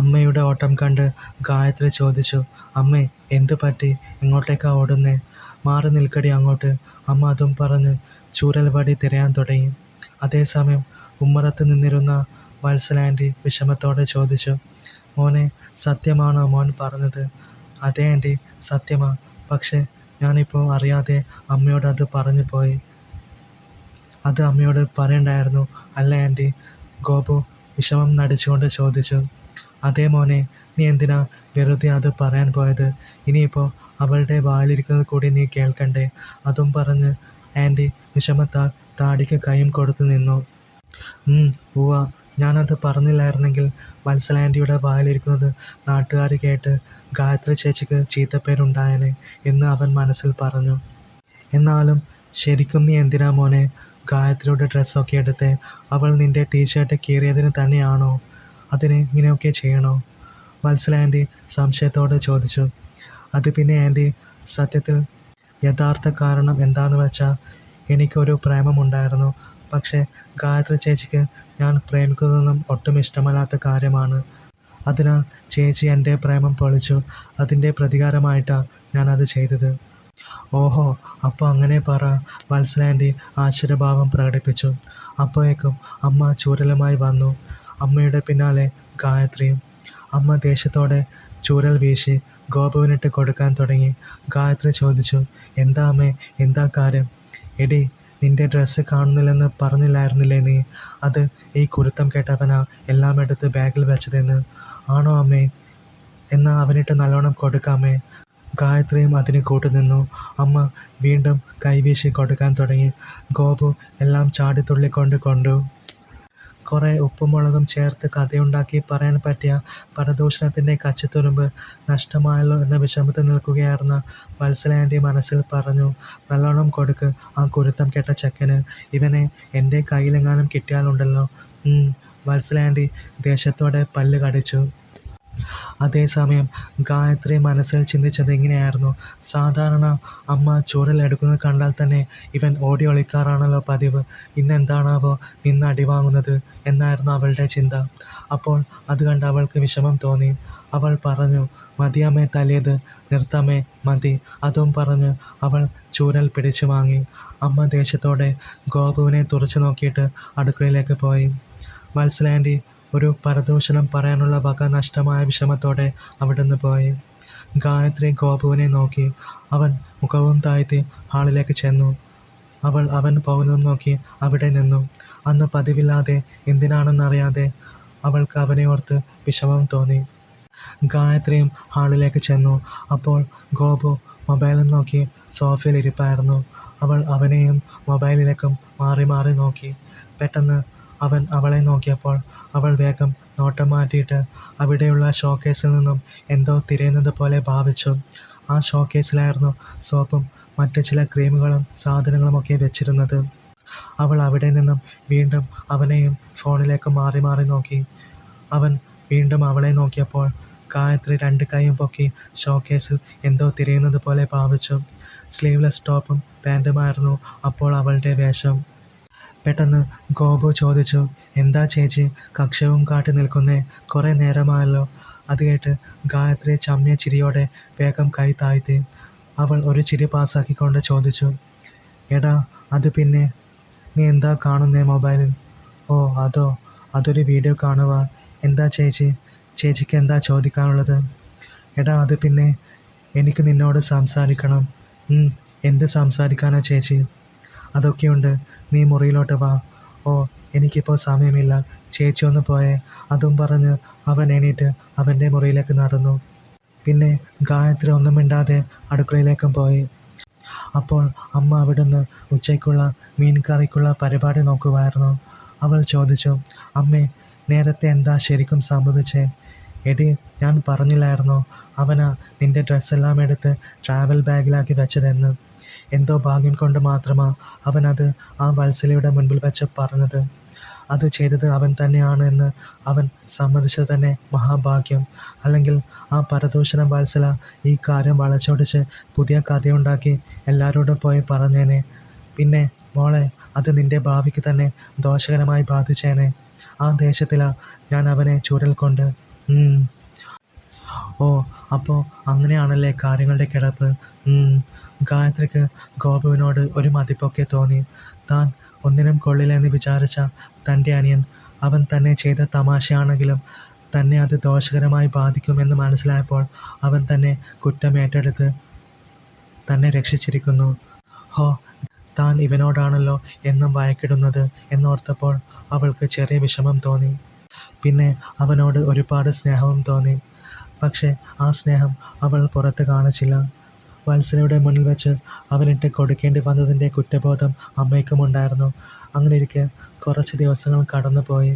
അമ്മയുടെ ഓട്ടം കണ്ട് ഗായത്രി ചോദിച്ചു, അമ്മേ എന്തു പറ്റി? എങ്ങോട്ടേക്കാ ഓടുന്നേ? മാറി നിൽക്കടി അങ്ങോട്ട്. അമ്മ അതും പറഞ്ഞ് ചൂരൽ വടി തിരയാൻ തുടങ്ങി. അതേസമയം ഉമ്മറത്ത് നിന്നിരുന്ന വത്സലാൻറ്റി വിഷമത്തോടെ ചോദിച്ചു, മോനെ സത്യമാണോ മോൻ പറഞ്ഞത്? അതെ ആൻറ്റി, സത്യമാ. പക്ഷേ ഞാനിപ്പോൾ അറിയാതെ അമ്മയോട് അത് പറഞ്ഞു പോയി. അത് അമ്മയോട് പറയണ്ടായിരുന്നു അല്ലേ ആൻറ്റി? ഗോപു വിഷമം നടിച്ചുകൊണ്ട് ചോദിച്ചു. അതേ മോനെ, നീ എന്തിനാ വെറുതെ അത് പറയാൻ പോയത്? ഇനിയിപ്പോൾ അവളുടെ വായിലിരിക്കുന്നത് കൂടി നീ കേൾക്കണ്ടേ? അതും പറഞ്ഞ് ആൻറ്റി വിഷമത്താൽ താടിക്ക് കൈയും കൊടുത്തു നിന്നു. ഉവ്വ, ഞാനത് പറഞ്ഞില്ലായിരുന്നെങ്കിൽ വത്സലാൻറ്റിയുടെ വായിലിരിക്കുന്നത് നാട്ടുകാർ കേട്ട് ഗായത്രി ചേച്ചിക്ക് ചീത്തപ്പേരുണ്ടായേനെ എന്ന് അവൻ മനസ്സിൽ പറഞ്ഞു. എന്നാലും ശരിക്കും നീ എന്തിനാ മോനെ ഗായത്രിയുടെ ഡ്രസ്സൊക്കെ എടുത്തേ? അവൾ നിൻ്റെ ടീഷർട്ട് കീറിയതിന് തന്നെയാണോ? അതിന് ഇങ്ങനെയൊക്കെ ചെയ്യണോ? വത്സലാൻറ്റി സംശയത്തോടെ ചോദിച്ചു. അത് പിന്നെ ആൻറ്റി, സത്യത്തിൽ യഥാർത്ഥ കാരണം എന്താണെന്ന് വെച്ചാൽ എനിക്കൊരു പ്രേമമുണ്ടായിരുന്നു. പക്ഷേ ഗായത്രി ചേച്ചിക്ക് ഞാൻ പ്രേമിക്കുന്നതൊന്നും ഒട്ടും ഇഷ്ടമല്ലാത്ത കാര്യമാണ്. അതിനാൽ ചേച്ചി എൻ്റെ പ്രേമം പൊളിച്ചു. അതിൻ്റെ പ്രതികാരമായിട്ടാണ് ഞാനത് ചെയ്തത്. ഓഹോ, അപ്പോൾ അങ്ങനെ പറ. വത്സലാൻറ്റി ആശ്ചര്യഭാവം പ്രകടിപ്പിച്ചു. അപ്പോഴേക്കും അമ്മ ചൂരലുമായി വന്നു. അമ്മയുടെ പിന്നാലെ ഗായത്രിയും. അമ്മ ദേഷ്യത്തോടെ ചൂരൽ വീശി ഗോപുവിനിട്ട് കൊടുക്കാൻ തുടങ്ങി. ഗായത്രി ചോദിച്ചു, എന്താ അമ്മേ, എന്താ കാര്യം? എടി, നിൻ്റെ ഡ്രസ്സ് കാണുന്നില്ലെന്ന് പറഞ്ഞില്ലായിരുന്നില്ലേ നീ? അത് ഈ കുരുത്തം കേട്ടവനാ എല്ലാം എടുത്ത് ബാഗിൽ വെച്ചതെന്ന്. ആണോ അമ്മേ? എന്നാൽ അവനിട്ട് നല്ലോണം കൊടുക്കാമേ. ഗായത്രിയും അതിന് കൂട്ടുനിന്നു. അമ്മ വീണ്ടും കൈവീശി കൊടുക്കാൻ തുടങ്ങി. ഗോപു എല്ലാം ചാടിത്തുള്ളിക്കൊണ്ട് കൊണ്ടു. കുറേ ഉപ്പും മുളകും ചേർത്ത് കഥയുണ്ടാക്കി പറയാൻ പറ്റിയ പരദൂഷണത്തിൻ്റെ കച്ചിത്തുരുമ്പ് നഷ്ടമായല്ലോ എന്ന വിഷമത്തിൽ നിൽക്കുകയായിരുന്ന വത്സലാൻറ്റി മനസ്സിൽ പറഞ്ഞു, നല്ലോണം കൊടുക്ക് ആ കുരുത്തം കെട്ട ചെക്കന്. ഇവനെ എൻ്റെ കയ്യിലെങ്ങാനും കിട്ടിയാലുണ്ടല്ലോ. വത്സലാൻറ്റി ദേഷ്യത്തോടെ പല്ല് കടിച്ചു. അതേസമയം ഗായത്രി മനസ്സിൽ ചിന്തിച്ചത് ഇങ്ങനെയായിരുന്നു. സാധാരണ അമ്മ ചൂരലെടുക്കുന്നത് കണ്ടാൽ തന്നെ ഇവൻ ഓടി ഒളിക്കാറാണല്ലോ പതിവ്. ഇന്നെന്താണാവോ നിന്ന് അടിവാങ്ങുന്നത് എന്നായിരുന്നു അവളുടെ ചിന്ത. അപ്പോൾ അത് കണ്ട് അവൾക്ക് വിഷമം തോന്നി. അവൾ പറഞ്ഞു, മതിയമ്മേ തല്ലിയത്, നിർത്തമ്മേ, മതി. അതും പറഞ്ഞ് അവൾ ചൂരൽ പിടിച്ചു വാങ്ങി. അമ്മ ദേഷ്യത്തോടെ ഗോപുവിനെ തുറച്ചു നോക്കിയിട്ട് അടുക്കളയിലേക്ക് പോയി. വത്സലാൻറ്റി ഒരു പരദൂഷണം പറയാനുള്ള വക നഷ്ടമായ വിഷമത്തോടെ അവിടുന്ന് പോയി. ഗായത്രി ഗോപുവിനെ നോക്കി. അവൻ മുഖവും താഴ്ത്തി ഹാളിലേക്ക് ചെന്നു. അവൻ പോകുന്നതും നോക്കി അവിടെ നിന്നു. അന്ന് പതിവില്ലാതെ എന്തിനാണെന്നറിയാതെ അവൾക്ക് അവനെ ഓർത്ത് വിഷമം തോന്നി. ഗായത്രിയും ഹാളിലേക്ക് ചെന്നു. അപ്പോൾ ഗോപു മൊബൈലും നോക്കി സോഫയിൽ ഇരിപ്പായിരുന്നു. അവൾ അവനെയും മൊബൈലിലേക്കും മാറി മാറി നോക്കി. പെട്ടെന്ന് അവൻ അവളെ നോക്കിയപ്പോൾ അവൾ വേഗം നോട്ടം മാറ്റിയിട്ട് അവിടെയുള്ള ഷോക്കേസിൽ നിന്നും എന്തോ തിരയുന്നത് പോലെ ഭാവിച്ചു. ആ ഷോക്കേസിലായിരുന്നു സോപ്പും മറ്റ് ചില ക്രീമുകളും സാധനങ്ങളുമൊക്കെ വെച്ചിരുന്നത്. അവൾ അവിടെ നിന്നും വീണ്ടും അവനെയും ഫോണിലേക്ക് മാറി മാറി നോക്കി. അവൻ വീണ്ടും അവളെ നോക്കിയപ്പോൾ ഗായത്രി 2 കൈയും പൊക്കി ഷോക്കേസിൽ എന്തോ തിരയുന്നത് പോലെ ഭാവിച്ചു. സ്ലീവ്ലെസ് ടോപ്പും പാൻറ്റുമായിരുന്നു അപ്പോൾ അവളുടെ വേഷം. പെട്ടെന്ന് ഗോപു ചോദിച്ചു, എന്താ ചേച്ചി കക്ഷവും കാട്ടി നിൽക്കുന്നേ? കുറേ നേരമായല്ലോ. അത് കേട്ട് ഗായത്രി ചമ്മിയ ചിരിയോടെ വേഗം കൈ താഴ്ത്തി. അവൾ ഒരു ചിരി പാസ്സാക്കിക്കൊണ്ട് ചോദിച്ചു, എടാ അത് പിന്നെ, നീ എന്താ കാണുന്നേ മൊബൈലിൽ? ഓ അതോ, അതൊരു വീഡിയോ കാണുക. എന്താ ചേച്ചിക്ക് എന്താ ചോദിക്കാനുള്ളത്? എടാ അത് പിന്നെ, എനിക്ക് നിന്നോട് സംസാരിക്കണം. എന്ത് സംസാരിക്കാനാ ചേച്ചി? അതൊക്കെയുണ്ട്, നീ മുറിയിലോട്ട് വാ. ഓ എനിക്കിപ്പോൾ സമയമില്ല, ചേച്ചി ഒന്ന് പോയേ. അതും പറഞ്ഞ് അവൻ എണീറ്റ് അവൻ്റെ മുറിയിലേക്ക് നടന്നു. പിന്നെ ഗായത്രി ഒന്നും മിണ്ടാതെ അടുക്കളയിലേക്കും പോയി. അപ്പോൾ അമ്മ അവിടുന്ന് ഉച്ചയ്ക്കുള്ള മീൻ കറിക്കുള്ള പരിപാടി നോക്കുമായിരുന്നു. അവൾ ചോദിച്ചു, അമ്മേ നേരത്തെ എന്താ ശരിക്കും സംഭവിച്ചേ? എടി, ഞാൻ പറഞ്ഞില്ലായിരുന്നോ അവനാ നിൻ്റെ ഡ്രസ്സെല്ലാം എടുത്ത് ട്രാവൽ ബാഗിലാക്കി വെച്ചതെന്ന്? എന്തോ ഭാഗ്യം കൊണ്ട് മാത്രമാണ് അവനത് ആ വത്സലയുടെ മുൻപിൽ വെച്ച് പറഞ്ഞത്. അത് ചെയ്തത് അവൻ തന്നെയാണ് എന്ന് അവൻ സമ്മതിച്ചത് തന്നെ മഹാഭാഗ്യം. അല്ലെങ്കിൽ ആ പരദൂഷണം വത്സല ഈ കാര്യം വളച്ചൊടിച്ച് പുതിയ കഥയുണ്ടാക്കി എല്ലാവരോടും പോയി പറഞ്ഞേനെ. പിന്നെ മോളെ, അത് നിൻ്റെ ഭാവിക്ക് തന്നെ ദോഷകരമായി ബാധിച്ചേനെ. ആ ദേഷ്യത്തിലാണ് ഞാൻ അവനെ ചൂരൽ കൊണ്ട് ഉം. ഓ, അപ്പോൾ അങ്ങനെയാണല്ലേ കാര്യങ്ങളുടെ കിടപ്പ്. ഗായത്രിക്ക് ഗോപുവിനോട് ഒരു മതിപ്പൊക്കെ തോന്നി. താൻ ഒന്നിനും കൊള്ളില്ലെന്ന് വിചാരിച്ച തൻ്റെ അനിയൻ, അവൻ തന്നെ ചെയ്ത തമാശയാണെങ്കിലും തന്നെ അത് ദോഷകരമായി ബാധിക്കുമെന്ന് മനസ്സിലായപ്പോൾ അവൻ തന്നെ കുറ്റമേറ്റെടുത്ത് തന്നെ രക്ഷിച്ചിരിക്കുന്നു. ഹോ, താൻ ഇവനോടാണല്ലോ എന്നും വഴക്കിടുന്നത് എന്നോർത്തപ്പോൾ അവൾക്ക് ചെറിയ വിഷമം തോന്നി. പിന്നെ അവനോട് ഒരുപാട് സ്നേഹവും തോന്നി. പക്ഷേ ആ സ്നേഹം അവൾ പുറത്ത് കാണിച്ചില്ല. വത്സലയുടെ മുന്നിൽ വെച്ച് അവനിട്ട് കൊടുക്കേണ്ടി വന്നതിൻ്റെ കുറ്റബോധം അമ്മയ്ക്കുമുണ്ടായിരുന്നു. അങ്ങനെയിരിക്കെ കുറച്ച് ദിവസങ്ങൾ കടന്നുപോയി.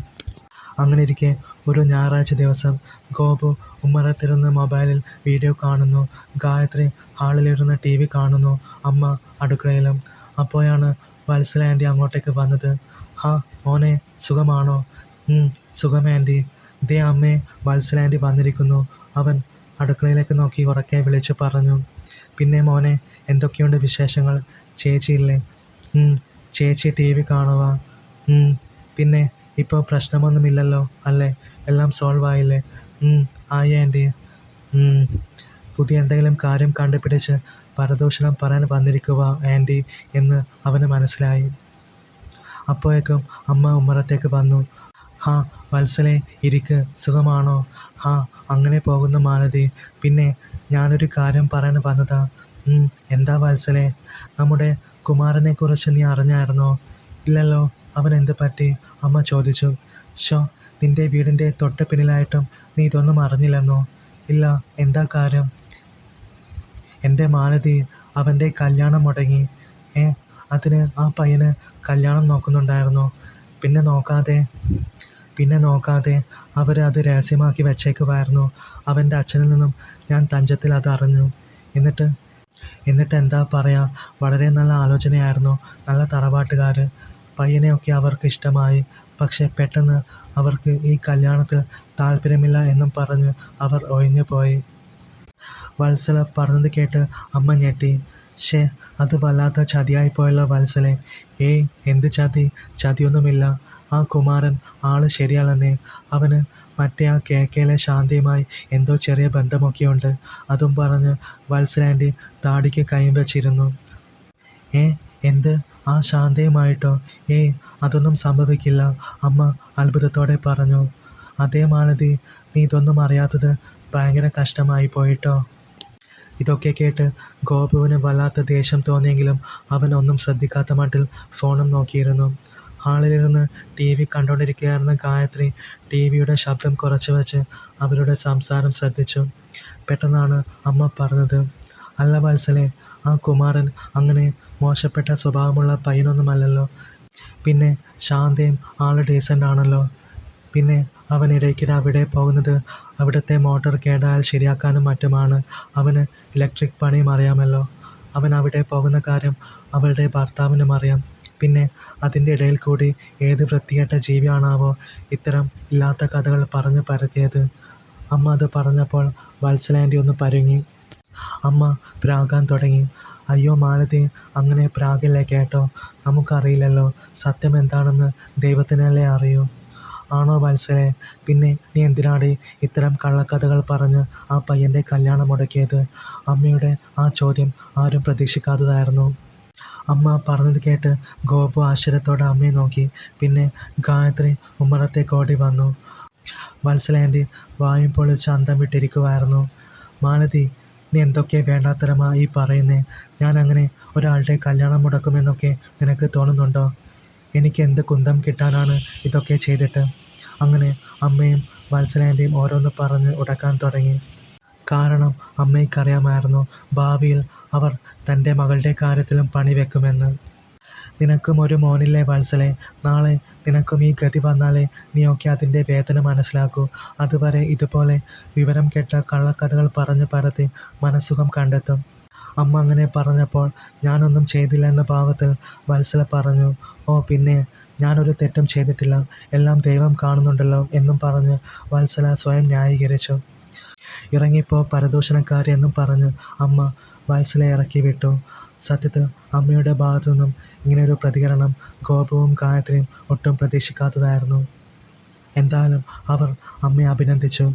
അങ്ങനെയിരിക്കെ ഒരു ഞായറാഴ്ച ദിവസം ഗോപു ഉമ്മറത്തിരുന്ന് മൊബൈലിൽ വീഡിയോ കാണുന്നു. ഗായത്രി ഹാളിലിരുന്ന് TV കാണുന്നു. അമ്മ അടുക്കളയിലും. അപ്പോഴാണ് വത്സല ആൻറ്റി അങ്ങോട്ടേക്ക് വന്നത്. ഹാ മോനെ, സുഖമാണോ? സുഖം ആൻറ്റി. ദേ അമ്മേ, വത്സല ആൻറ്റി വന്നിരിക്കുന്നു. അവൻ അടുക്കളയിലേക്ക് നോക്കി ഉറക്കെ വിളിച്ച് പറഞ്ഞു. പിന്നെ മോനെ, എന്തൊക്കെയുണ്ട് വിശേഷങ്ങൾ? ചേച്ചിയില്ലേ? ചേച്ചി TV കാണുക. പിന്നെ ഇപ്പോൾ പ്രശ്നമൊന്നുമില്ലല്ലോ അല്ലേ? എല്ലാം സോൾവ് ആയില്ലേ? ആയി ആൻറ്റി. പുതിയ എന്തെങ്കിലും കാര്യം കണ്ടുപിടിച്ച് പരദൂഷണം പറയാൻ വന്നിരിക്കുക ആൻറ്റി എന്ന് അവന് മനസ്സിലായി. അപ്പോഴേക്കും അമ്മ ഉമ്മറത്തേക്ക് വന്നു. ഹാ വത്സലേ, ഇരിക്ക്. സുഖമാണോ? ഹാ, അങ്ങനെ പോകുന്നു മാലതി. പിന്നെ ഞാനൊരു കാര്യം പറയാൻ വന്നതാ. എന്താ വത്സലേ? നമ്മുടെ കുമാരനെക്കുറിച്ച് നീ അറിഞ്ഞായിരുന്നോ? ഇല്ലല്ലോ. അവൻ എന്ത് പറ്റി? അമ്മ ചോദിച്ചു. ഷോ, നിൻ്റെ വീടിൻ്റെ തൊട്ട് പിന്നിലായിട്ടും നീ ഇതൊന്നും അറിഞ്ഞില്ലെന്നോ? ഇല്ല. എന്താ കാര്യം? എൻ്റെ മാലതി, അവൻ്റെ കല്യാണം മുടങ്ങി. അതിന് ആ പയ്യന് കല്യാണം നോക്കുന്നുണ്ടായിരുന്നോ? പിന്നെ നോക്കാതെ അവർ അത് രഹസ്യമാക്കി വെച്ചേക്കുമായിരുന്നു. അവൻ്റെ അച്ഛനിൽ നിന്നും ഞാൻ തഞ്ചത്തിൽ അത് അറിഞ്ഞു. എന്നിട്ട് എന്താ പറയുക, വളരെ നല്ല ആലോചനയായിരുന്നു. നല്ല തറവാട്ടുകാർ. പയ്യനെയൊക്കെ അവർക്ക് ഇഷ്ടമായി. പക്ഷെ പെട്ടെന്ന് അവർക്ക് ഈ കല്യാണത്തിൽ താല്പര്യമില്ല എന്നും പറഞ്ഞ് അവർ ഒഴിഞ്ഞു പോയി. വത്സല പറഞ്ഞത് കേട്ട് അമ്മ ഞെട്ടി. ഷേ, അത് വല്ലാത്ത ചതിയായിപ്പോയല്ലോ വത്സലെ. എന്ത് ചതി? ചതിയൊന്നുമില്ല. ആ കുമാരൻ ആള് ശരിയല്ലെന്നേ. അവന് മറ്റേ ആ KKയിലെ ശാന്തയുമായി എന്തോ ചെറിയ ബന്ധമൊക്കെയുണ്ട്. അതും പറഞ്ഞ് വത്സല ആൻറ്റി താടിക്ക് കൈയും വെച്ചിരുന്നു. എന്ത്? ആ ശാന്തയുമായിട്ടോ? അതൊന്നും സംഭവിക്കില്ല, അമ്മ അത്ഭുതത്തോടെ പറഞ്ഞു. അതേ മാലതി, നീ ഇതൊന്നും അറിയാത്തത് ഭയങ്കര കഷ്ടമായി പോയിട്ടോ. ഇതൊക്കെ കേട്ട് ഗോപുവിന് വല്ലാത്ത ദേഷ്യം തോന്നിയെങ്കിലും അവൻ ഒന്നും ശ്രദ്ധിക്കാത്ത മട്ടിൽ ഫോണും നോക്കിയിരുന്നു. ഹാളിലിരുന്ന് TV കണ്ടുകൊണ്ടിരിക്കുകയായിരുന്ന ഗായത്രി TVയുടെ ശബ്ദം കുറച്ച് വെച്ച് അവരുടെ സംസാരം ശ്രദ്ധിച്ചു. പെട്ടെന്നാണ് അമ്മ പറഞ്ഞത്. അല്ല വത്സലെ, ആ കുമാരൻ അങ്ങനെ മോശപ്പെട്ട സ്വഭാവമുള്ള പയ്യനൊന്നുമല്ലല്ലോ. പിന്നെ ശാന്തയും ആള് ഡീസൻ്റ് ആണല്ലോ. പിന്നെ അവൻ ഇടയ്ക്കിടെ അവിടെ പോകുന്നത് അവിടുത്തെ മോട്ടോർ കേടായാൽ ശരിയാക്കാനും മറ്റുമാണ്. അവന് ഇലക്ട്രിക് പണിയും അറിയാമല്ലോ. അവൻ അവിടെ പോകുന്ന കാര്യം അവളുടെ ഭർത്താവിനും അറിയാം. പിന്നെ അതിൻ്റെ ഇടയിൽ കൂടി ഏത് വൃത്തികെട്ട ജീവിയാണാവോ ഇത്തരം ഇല്ലാത്ത കഥകൾ പറഞ്ഞു പരത്തിയത്. അമ്മ അത് പറഞ്ഞപ്പോൾ വത്സല ആൻറ്റി ഒന്ന് പരുങ്ങി. അമ്മ പ്രാകാൻ തുടങ്ങി. അയ്യോ മാലതി, അങ്ങനെ പ്രാകില്ലേ കേട്ടോ. നമുക്കറിയില്ലല്ലോ. സത്യം എന്താണെന്ന് ദൈവത്തിനല്ലേ അറിയൂ. ആണോ വത്സലെ? പിന്നെ നീ എന്തിനാടി ഇത്തരം കള്ളക്കഥകൾ പറഞ്ഞ് ആ പയ്യൻ്റെ കല്യാണം മുടക്കിയത്? അമ്മയുടെ ആ ചോദ്യം ആരും പ്രതീക്ഷിക്കാത്തതായിരുന്നു. അമ്മ പറഞ്ഞത് കേട്ട് ഗോപു ആശ്ചര്യത്തോടെ അമ്മയെ നോക്കി. പിന്നെ ഗായത്രി ഉമ്മറത്തേക്ക് ഓടി വന്നു. വത്സല ആൻറ്റി വായും പൊളിച്ച് അന്തം വിട്ടിരിക്കുമായിരുന്നു. മാലതി, നീ എന്തൊക്കെ വേണ്ടാത്തരമാ ഈ പറയുന്നേ? ഞാൻ അങ്ങനെ ഒരാളുടെ കല്യാണം മുടക്കുമെന്നൊക്കെ നിനക്ക് തോന്നുന്നുണ്ടോ? എനിക്ക് എന്ത് കുന്തം കിട്ടാനാണ് ഇതൊക്കെ ചെയ്തിട്ട്? അങ്ങനെ അമ്മയും വത്സല ആൻറ്റിയും ഓരോന്ന് പറഞ്ഞ് ഉടക്കാൻ തുടങ്ങി. കാരണം അമ്മയ്ക്കറിയാമായിരുന്നു ഭാവിയിൽ അവർ തൻ്റെ മകളുടെ കാര്യത്തിലും പണി വെക്കുമെന്ന്. നിനക്കും ഒരു മോനില്ലേ വത്സലെ? നാളെ നിനക്കും ഈ ഗതി വന്നാലേ നീയൊക്കെ അതിൻ്റെ വേദന മനസ്സിലാക്കൂ. അതുവരെ ഇതുപോലെ വിവരം കെട്ട കള്ളക്കഥകൾ പറഞ്ഞ് പരത്തി മനസ്സുഖം കണ്ടെത്തും. അമ്മ അങ്ങനെ പറഞ്ഞപ്പോൾ ഞാനൊന്നും ചെയ്തില്ല എന്ന ഭാവത്തിൽ വത്സല പറഞ്ഞു. പിന്നെ ഞാനൊരു തെറ്റും ചെയ്തിട്ടില്ല, എല്ലാം ദൈവം കാണുന്നുണ്ടല്ലോ എന്നും പറഞ്ഞ് വത്സല സ്വയം ന്യായീകരിച്ചു. ഇറങ്ങിപ്പോ പരദൂഷണക്കാരി എന്നും പറഞ്ഞ് അമ്മ വത്സലയെ ഇറക്കി വിട്ടു. സത്യത്തിൽ അമ്മയുടെ ഭാഗത്തു നിന്നും ഇങ്ങനെയൊരു പ്രതികരണം ഗോപുവും ഗായത്രിയും ഒട്ടും പ്രതീക്ഷിക്കാത്തതായിരുന്നു. എന്തായാലും അവർ അമ്മയെ അഭിനന്ദിച്ചു.